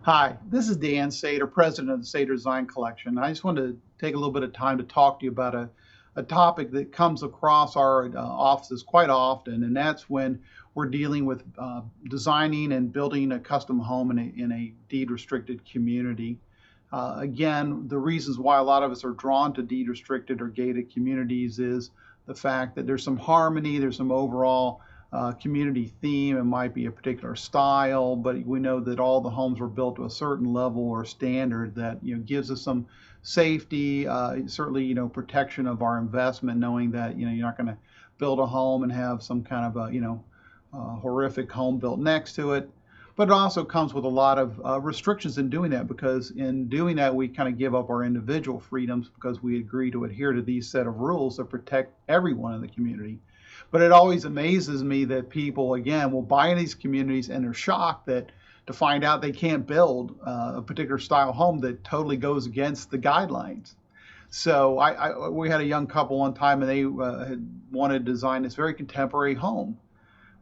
Hi, this is Dan Sater, president of the Sater Design Collection. I just wanted to take a little bit of time to talk to you about a topic that comes across our offices quite often, and that's when we're dealing with designing and building a custom home in a deed restricted community. Again, the reasons why a lot of us are drawn to deed restricted or gated communities is the fact that there's some harmony, there's some overall community theme. It might be a particular style, but we know that all the homes were built to a certain level or standard that gives us some safety, certainly protection of our investment, knowing that you're not going to build a home and have some kind of a horrific home built next to it. But it also comes with a lot of restrictions in doing that, because in doing that we kind of give up our individual freedoms because we agree to adhere to these set of rules that protect everyone in the community. But it always amazes me that people, again, will buy in these communities and they're shocked that to find out they can't build a particular style home that totally goes against the guidelines. So we had a young couple one time, and they had wanted to design this very contemporary home.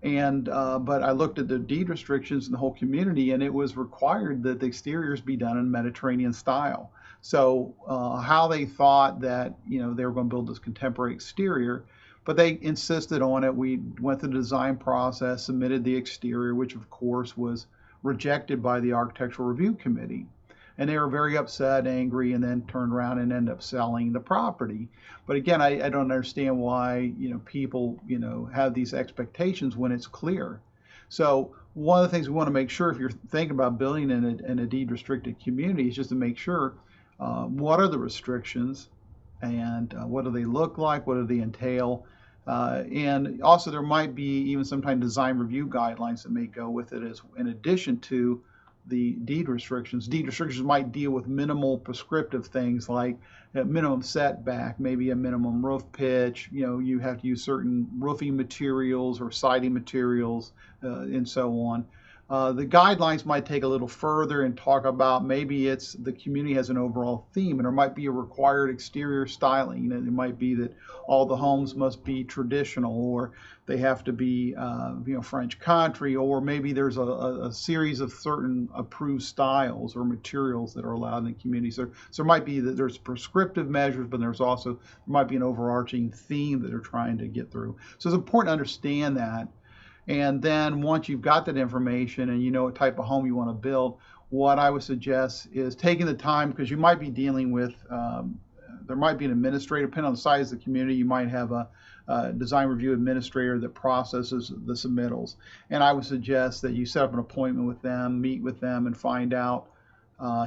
And but I looked at the deed restrictions in the whole community, and it was required that the exteriors be done in Mediterranean style. So how they thought that they were going to build this contemporary exterior, but they insisted on it. We went through the design process, submitted the exterior, which of course was rejected by the architectural review committee. And they were very upset, angry, and then turned around and ended up selling the property. But again, I don't understand why people have these expectations when it's clear. So one of the things we want to make sure, if you're thinking about building in a deed restricted community, is just to make sure what are the restrictions, and what do they look like, what do they entail, and also there might be even sometimes design review guidelines that may go with it, as in addition to the deed restrictions. Deed restrictions might deal with minimal prescriptive things like a minimum setback, maybe a minimum roof pitch. You have to use certain roofing materials or siding materials, and so on. The guidelines might take a little further and talk about, maybe it's the community has an overall theme, and there might be a required exterior styling. It might be that all the homes must be traditional, or they have to be French country, or maybe there's a series of certain approved styles or materials that are allowed in the community. So there might be that there's prescriptive measures, but there's also, there might be an overarching theme that they're trying to get through. So it's important to understand that. And then once you've got that information and you know what type of home you want to build, what I would suggest is taking the time, because you might be dealing with, there might be an administrator, depending on the size of the community, you might have a design review administrator that processes the submittals. And I would suggest that you set up an appointment with them, meet with them, and find out,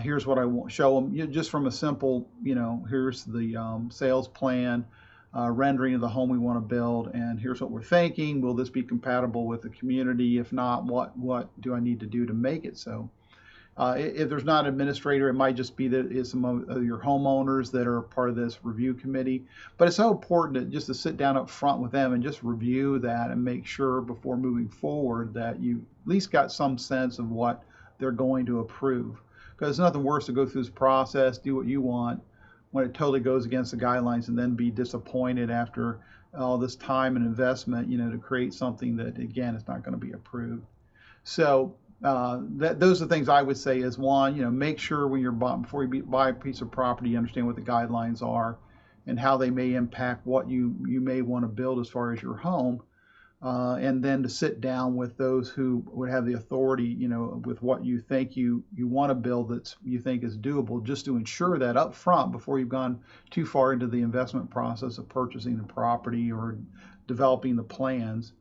here's what I want, show them, just from a simple, here's the sales plan, rendering of the home we want to build, and here's what we're thinking. Will this be compatible with the community? If not, what do I need to do to make it so? If there's not an administrator, it might just be that it's some of your homeowners that are part of this review committee. But it's so important just to sit down up front with them and just review that and make sure before moving forward that you at least got some sense of what they're going to approve. Because it's nothing worse to go through this process, do what you want, when it totally goes against the guidelines, and then be disappointed after all this time and investment, to create something that, again, is not going to be approved. So those are the things I would say is, one, make sure when you're before you buy a piece of property, you understand what the guidelines are and how they may impact what you may want to build as far as your home. And then to sit down with those who would have the authority, with what you think you want to build that you think is doable, just to ensure that up front before you've gone too far into the investment process of purchasing the property or developing the plans.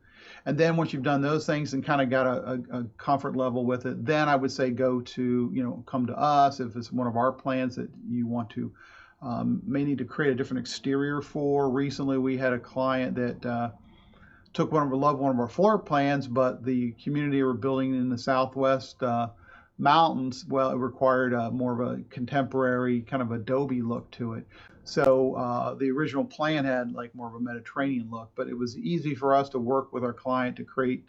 And then once you've done those things and kind of got a comfort level with it, then I would say come to us if it's one of our plans that you want to, may need to create a different exterior for. Recently, we had a client that loved one of our floor plans, but the community we're building in the southwest mountains, well, it required more of a contemporary kind of adobe look to it. So the original plan had like more of a Mediterranean look, but it was easy for us to work with our client to create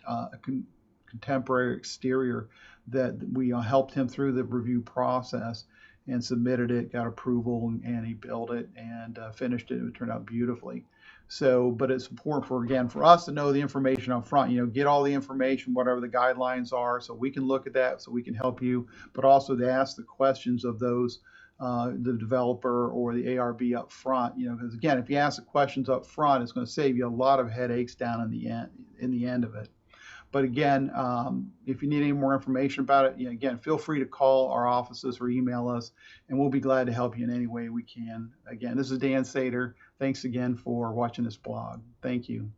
contemporary exterior that we helped him through the review process and submitted it, got approval, and he built it and finished it. It turned out beautifully. So, but it's important for us to know the information up front, get all the information, whatever the guidelines are, so we can look at that, so we can help you, but also to ask the questions of those, the developer or the ARB up front, because again, if you ask the questions up front, it's going to save you a lot of headaches down in the end of it. But again, if you need any more information about it, again, feel free to call our offices or email us, and we'll be glad to help you in any way we can. Again, this is Dan Sater. Thanks again for watching this blog. Thank you.